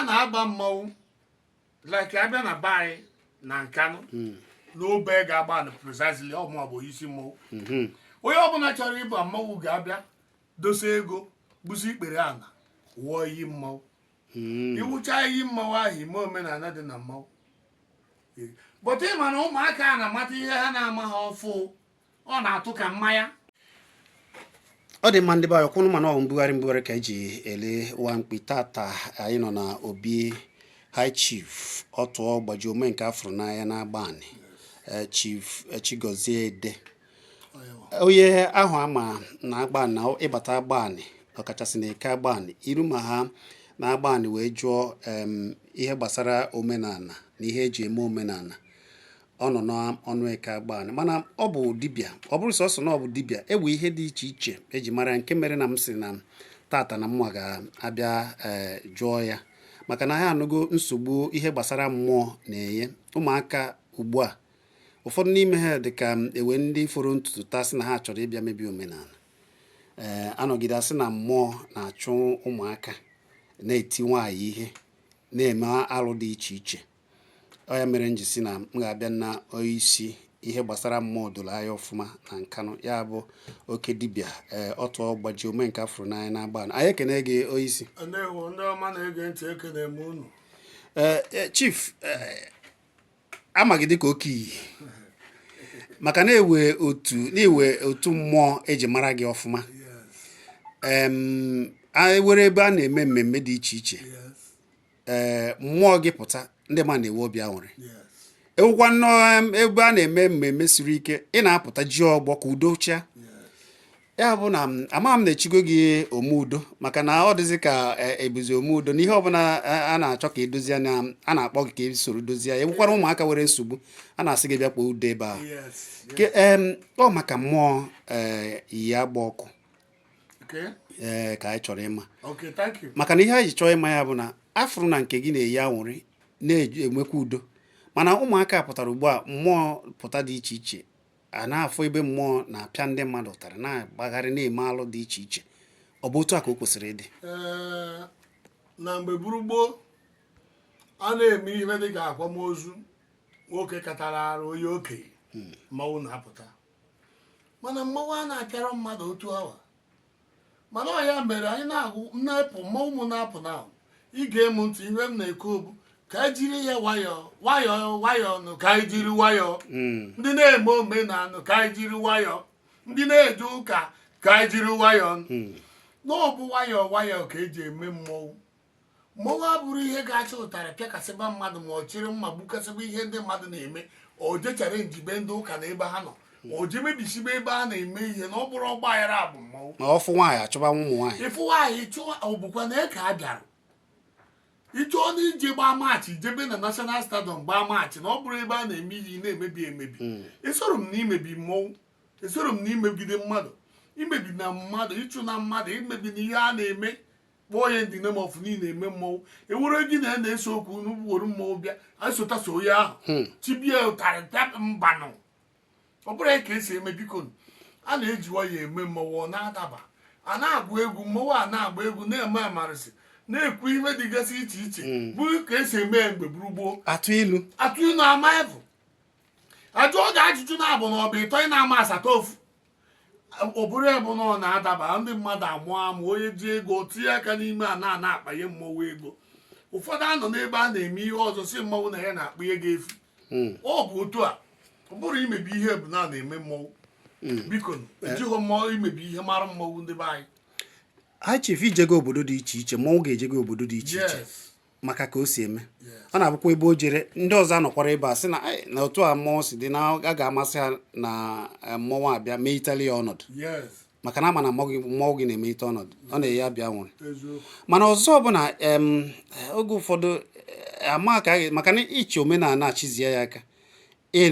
na-agba mmọnwụ like abịa na bai na Nkanụ n'obe ga-agba na precisely ọ bụ isi mmọnwụ onye ọbụla chọrọ ịba mmọnwụ ga-abịa dosa ego gbusi ikpere ala wụọ iyi mmọnwụ iwụcha iyi mmọnwụ ahụ ime omenala dị na mmọnwụ bụta ịma na ụmụaka na-amata ihe ha na-ama ha ọfụ ọ na-atụ ka mmanya ọ dị mma ndị be anyị kwụnụ mana ọ mbugharị ka eji ele Nwamkpi tata anyị nọ na obi High Chief Otuogbajie Omenkeafuru n'anya na-agbanị Chief Chigozie Ede onye ahụ ama na-agbanị na ịbata agbanị ọkachasị na eke agbanị iru ma ha na-agbanị wee jụọ ihe gbasara omenala na ihe eji eme omenala ọ nọ n'ọnụ eke agbanị mana ọ bụ dibịa ọ bụrụ sọsọ na ọ bụ dibịa ewe ihe dị iche iche eji mara nke mere na m sị na tata na mmụọ ga-abịa jụọ ya maka na ha anụgo nsogbu ihe gbasara mmụọ na-enye ụmụaka ugbu a ụfọdụ n'ime ha dị ka ewe ndị fọrọ ntutu tasị na ha chọrọ ịbịa mebi omenala anọgide asị na mmụọ na-achụ ụmụaka na-eti nwaanyị ihe na-eme alụ dị iche iche ọ ya mere njisi na m ga-abịa na onyeisi ihe gbasara mmụọ doro anya ọfụma na Nkanụ ya bụ oke dibịa Otuogbajie Omenkeafuru n'anya na-agbanị anyị ekene gị onyeisi Chief amaghị dịka oke iyi maka na-ewe otu mmụọ eji mara gị ọfụma were ebe a na-eme mmemme dị iche iche mmụọ gị pụta ndị ma na-ewe obi aṅụrị ewukwa nnọọ ebe a na-eme mmemme siri ike ị na-apụta ji ọgbọ ka udo cha ya bụ na ama m na-echigo gị omeudo maka na ọ dịzị ka ebuzi omeudo n'ihe ọbụla a na-achọ ka edozie na a na-akpọ gị ka e soro dozie ya ewukwara ụmụaka nwere nsogbu a na-asị gị bịa kpọọ udo ebe ahụ ọ maka mmụọ iyi agba ọkụ ka anyị chọrọ ịma maka na ihe anyị chọọ ịma ya bụ na afụrụ na nke gị na-eyi aṅụrị na-enwekwa udo mana ụmụaka pụtara ugbu a mmụọ pụta dị iche iche a na-afụ ebe mmụọ na-apịa ndị mmadụ ụtarị na-agbagharị na-eme alụ dị iche iche ọ bụ otu a ka o kwesịrị ịdị na mgbe gburu gboo a na-eme ihe dị ka akwamozu nwoke katara arụ onye okenye mmọnwụ na-apụta mana mmọnwụ a na-apịara mmadụ otu awa mana ọ ya mere anyị na-agụ nnapụ mmọnwụ na-apụ na ige m ntị ihe m na-ekwu bụ ka anyị jiri ya nwayọọ ka anyị jiri nwayọọ ndị na-eme omenala ka anyị jiri nwayọọ ndị na-eje ụka ka anyị jiri nwayọọ n'ọbụ nwayọọ ka eji eme mmọnwụ abụrụ ihe ga-achị ụtarị pịakasịba mmadụ ma ọ chịrị mma gbukasịba ihe ndị mmadụ na-eme o jechara njibe ndị ụka na ebe ha nọ o je mebisibe ebe a na-eme ihe na ọ bụrụ ọgbaghara bụ mmọnwụ ma ọ fụ nwaanyị achọba ụmụ nwaanyị ịfụ nwaanyị chụwa ọbụkwa na eke a bịara ịchọọ na ije gbaa maachị jebe na National Stadium gbaa maachị na ọ bụrụ ebe a na-eme ihe na-emebi emebi esoro m na imebi mmọnwụ esoro m na imegide mmadụ imebi na mmadụ ịchụ na mmadụ imebi na ihe a na-eme kpọọ ya ndị nemofu niile eme mmọnwụ ewere gị na-eso okwu n'ugboro mmọnwụ bịa esota so onye ahụ chibie ụtarị pịa mbanụ ọ bụrụ ka esi eme biko a na-ejiwa ya eme mmọnwụ ọ na-adaba a na-agba egwu mmọnwụ a na-agba egwu na-eme amarịsị na-ekwu ihe dịgasị iche iche bụ ka esi eme mgbe gburu gboo atụ ilu ama evu ajụ oge ajụjụ na-abụ na ọ bụ ịtọ ị na-ama asatọ ofu ọ bụrụ ebe na ọ na-adaba ndị mmadụ amụ onye ji ego tinye aka n'ime a na-akpanye mmọnwụ ego ụfọdụ anọ n'ebe a na-eme ihe ọzọ si mmọnwụ na ya na-akpa ego efu ọ bụ otu a ọ bụrụ imebi ihe bụ na na-eme mmọnwụ biko ejighị mmọnwụ imebi ihe mara mmọnwụ ndị be anyị High Chief ijego obodo dị iche iche mmọnwụ ga-ejego obodo dị iche iche maka ka o si eme ọ na-abụkwa ebe o jere ndị ọzọ anọkwara ebe a sị na otu a mmọnwụ si dị na a ga-amasị ha na mmọnwụ abịa mee itali ya ọnọdụ maka na ama na mmọnwụ gị na-eme ite ọnọdụ ọ na-eyi abịa nwere mana ọzọ bụ na oge ụfọdụ maka na iche omenala achizie ya aka ị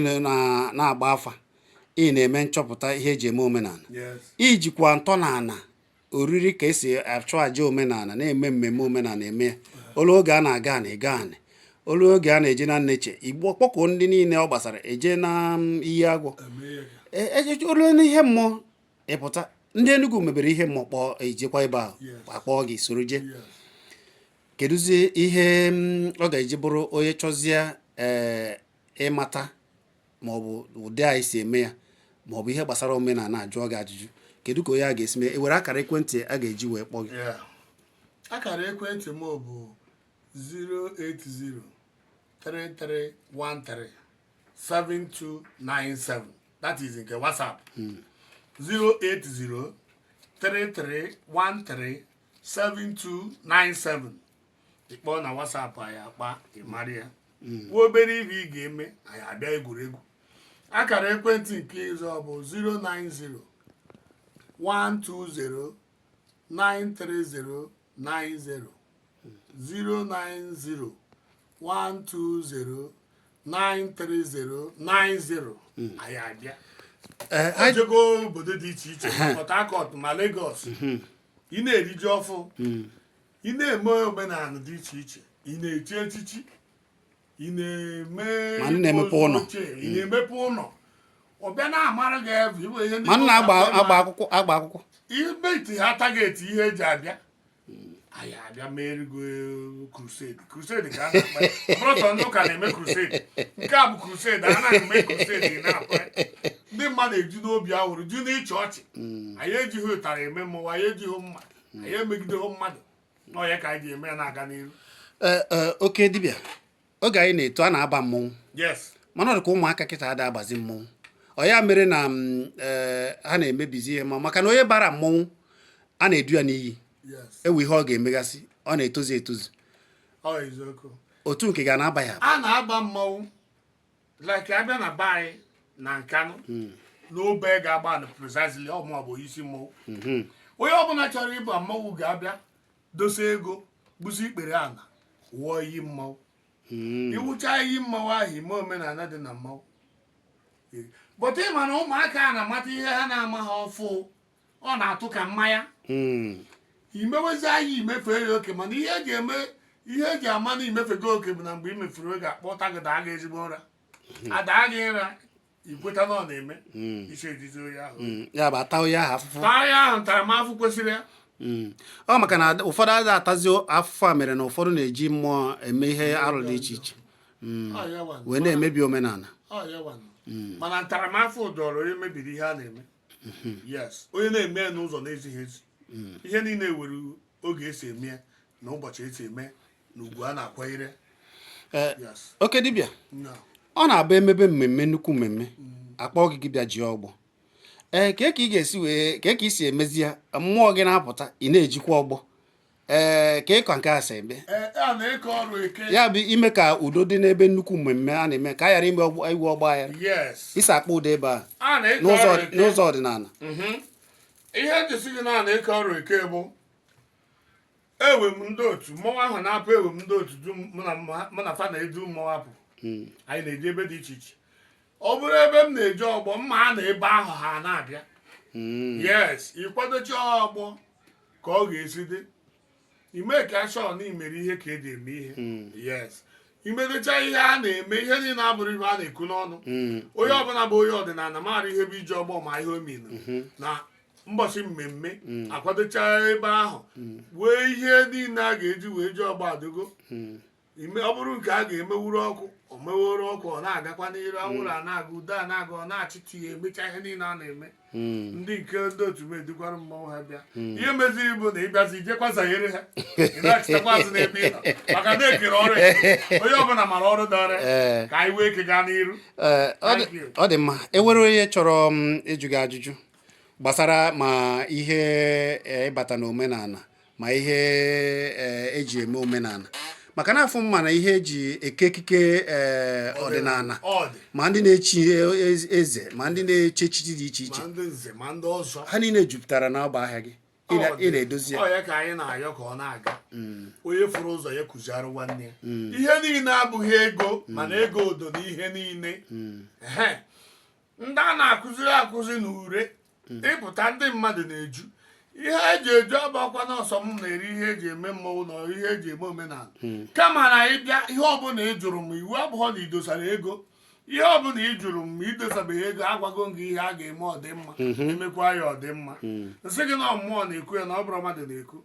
na-agba afa ị na-eme nchọpụta ihe eji eme omenala ijikwa ntọala oriri ka esi achụ aja omenala na-eme mmemme omenala eme ya olu oge a na-aga anị olu oge a na-eje na nneche igbo kpọkọ ndị niile ọ gbasara eje na iyi agwọ olu n'ihe mmụọ ịpụta ndị Enugu mebere ihe mmụọ kpọọ ejekwa ebe ahụ akpọọ gị soro je kedụzie ihe ọ ga-eji bụrụ onye chọzie ịmata maọbụ ụdị anyị si eme ya maọbụ ihe gbasara omenala ajụọ gị ajụjụ, kedu ka onye a ga-esi mee? Ewere akara ekwentị a ga-eji wee kpọọ gị? Akara ekwentị m bụ 08033137297. that is nke WhatsApp. 08033137297. ịkpọọ na WhatsApp anyị akpa ịmara ya. nwa obere ihe ị ga-eme anyị abịa egwuregwu. akara ekwentị nke ịzọ bụ 09012093090. 09012093090. anyị abịa. ojego obodo dị iche iche, Port Harcourt ma Lagos. ị na-eriji ọfụ, ị na-eme omenala dị iche iche, ị na-echi echichi, ị na-emepe ụlọ, ọbịa na-amara gị ebe iwe ihe ndị ma nna agba akwụkwọ ibe iti ha tageti ihe eji abịa. anyị abịa merigo crusade ka a na-akpa ọbụrụtọ ndị ụka na-eme crusade. nke a bụ crusade, a na-eme crusade na-akpa ndị mmadụ eju n'obi awụrụ, ju n'ịchị ọchị. anyị ejighị ụtara eme mmụọ, anyị ejighị mma, anyị emegideghị mmadụ. n'ọya ka anyị ji eme ya na-aga n'iru. oke dibịa, oge anyị na-eto a na-aba mmọnwụ, yes, mana ọ dị ka ụmụaka kịta ada agbazi mmọnwụ. ọ ya mere na ha na-emebizi ihe maka na onye bara mmọnwụ a na-edu ya n'iyi, ewu ihe ọ ga-emegasị, ọ na-etozu etozu. otu nke ga na-aba ya, a na-aba mmọnwụ like abịa na be anyị na Nkanụ n'obe ga-agba na precisely ọmụ bụ isi mmọnwụ. onye ọbụla chọrọ ịba mmọnwụ ga-abịa dosa ego, gbusi ikpere ana, wụọ iyi mmọnwụ. iwụcha iyi mmọnwụ ahụ ime omenala dị na mmọnwụ. bụta ịma na ụmụaka a na-amata ihe ha na-ama ha ọfụ, ọ na-atụ ka mmanya. imewezi ahịa imefe ya oke, mana ihe eji ama na imefego oke bụ na mgbe imefuru oge akpọta gị daa gị ezigbo ụra, adaa gị ịra, ikweta na ọ na-eme isi ejizi onye ahụ. ya bụ ata onye ahụ afụfụ. taa ya ahụ ntaramahụhụ kwesịrị ya. ọ maka na ụfọdụ ada atazi afụfụ a mere na ụfọdụ na-eji mmụọ eme ihe arụ dị iche iche wee na-emebi omenala. mana ntaramahụhụ dọrọ onye mebiri ihe a na-eme. yes, onye na-eme ya n'ụzọ na-ezighị ezi. ihe niile were oge esi eme ya na ụbọchị esi eme na ugwu a na-akwanyere. oke dibịa, ọ na-abụ emebe mmemme, nnukwu mmemme, akpọ gị bịa ji ọgbọ. ka ị ga-esi wee ka ị si emezi ya, mmụọ gị na-apụta, ị na-ejikwa ọgbọ. ka ịkọ nke a si eme ya bụ ime ka udo dị n'ebe nnukwu mmemme a na-eme, ka a ghara ime iwu ọgba aghara. isi akpa ụda ebe a n'ụzọ ọdịnala. ihe njisi gị na-eke ọrụ eke bụ ewe m ndị otu mmọnwụ ahụ na-apụ, ewe m ndị otu mụ na fa na-edu mmọnwụ apụ. anyị na-eji ebe dị iche iche. ọ bụrụ ebe m na-eji ọgbọ, mma ha na ebe ahụ ha na-abịa. yes, ịkwadocha ọgbọ ka ọ ga-esi dị, ime ka shọ na imere ihe ka eji eme ihe. yes, imedocha ihe a na-eme, ihe niile abụrụ ihe a na-ekwu n'ọnụ. onye ọbụla bụ onye ọdịnala mara ihe bụ iji ọgbọ ma ihe omina na mbọchị mmemme akwadocha ebe ahụ wee ihe niile a ga-eji wee ji ọgba adogo. ọ bụrụ nke a ga-emewuru ọkụ, o meworo ọkụ, ọ na-agakwa n'iru, anwụrụ a na-aga, udo a na-aga, ọ na-achịtụ ya, emecha ihe niile a na-eme. ndị nke ndị otu m edukwara mmọnwụ ha bịa. ihe meziri bụ na ịbịazi ijekwa zanyere ha, ị na-achịtakwa azụ n'ebe ị nọ, maka na ekere ọrụ onye ọbụla mara ọrụ dọrọ ka anyị wee ike gaa n'iru. ọ dị mma. Enwere onye chọrọ ịjụ gị ajụjụ gbasara ma ihe ịbata na omenala ma ihe eji eme omenala, maka na afọ mma na ihe eji eke ekike ọdịnala, ma ndị na-echi eze ma ndị na-eche echichi dị iche iche, ha niile jupụtara n'ọba ahịa gị, ị na-edozi ya. ya ka anyị na-ayọ ka ọ na-aga. onye fụrụ ụzọ ya kụziara nwanne ya. ihe niile abụghị ego, mana ego odo na ihe niile. ndị a na-akụziri na ure ịpụta, ndị mmadụ na-eju ihe eji eju ọbakwa n'ọsọ m na-eri ihe eji eme mmọnwụ na ihe eji eme omenala. kama na ịbịa ihe ọbụla ị jụrụ m, iwu abụghọ na idosara ego. ihe ọbụla ị jụrụ m ma idosabeghị ego, agwago gị ihe a ga-eme ọdịmma, emekwa ya ọdịmma. nsị gị na mmụọ na-ekwu ya na ọ bụrụ mmadụ na-ekwu.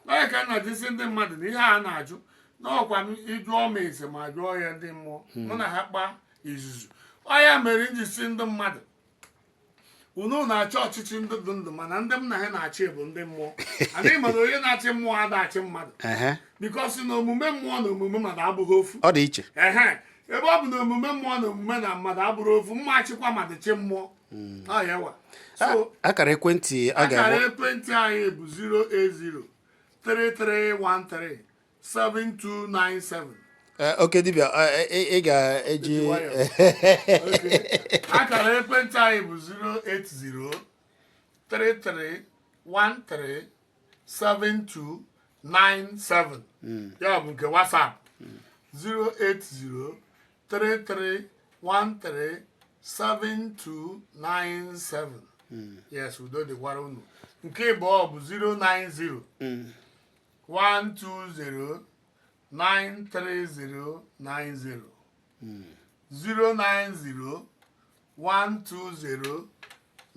onye ka na-ajụsi ndị mmadụ na ihe a na-ajụ n'ọkwa m ịjụọ m ese ma jụọ ya ndị mmụọ mụ na ha kpaa izuzu ọ ya mere iji si ndị mmadụ unu na-achị ọchịchị ndị dị ndụ mana ndị m na ha na-achị bụ ndị mmụọ adịghị mana onye na-achị mmụọ ada-achị mmadụ bikọsi na omume mmụọ na omume mmadụ abụghị ofu ọ dị iche ebe ọ bụ na omume mmụọ na omume na mmadụ abụrụ ofu mma achịkwa mmadụ chi mmụọ ọyawa so akara ekwentị akara ekwentị anyị bụ 08033137297 oke dibịa ị ga-eji akara ekwentị anyị bụ 08033137297 ya bụ nke WhatsApp 08033137297 yes udo dịkwara unu nke ịbụọ bụ 090 120 93090 090 120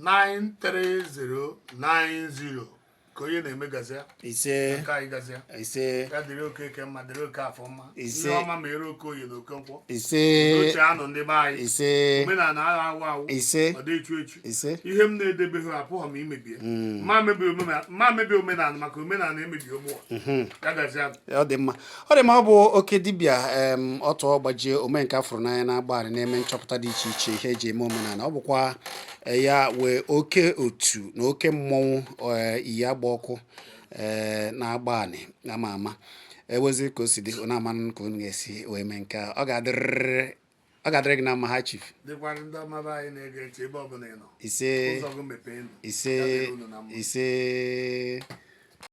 93090 ka onye na-eme gazia ise ka anyị gazia ise ya dịrị okeke mma dịrị oke afọ mma ise ihe ọma ma ere oke oyi na oke nkwọ ise oche anụ ndị be anyị ise omenala agha awụ awụ ise ọ dị echu echu ise ihe m na-edebeghị apụghị m imebie ma mebi omenala maka omenala emebi ụmụ ya gazia ọ dị mma ọ bụ oke dibịa Otuogbajie Omenkeafuru n'anya na-agba anyị na-eme nchọpụta dị iche iche ihe eji eme omenala ọ bụkwa ya wee oke otu na oke mmọnwụ iyi agba ọkụ na-agba anyị ama ama ewezi ka o si dị na-amanụ ka unu ga-esi wee mee nke ọ ga-adịrị gị na mma ha chief dịkwara ndị ọmaba anyị na-ege ntị ebe ọbụla ị nọ ise ụzọ gị mepee ise ise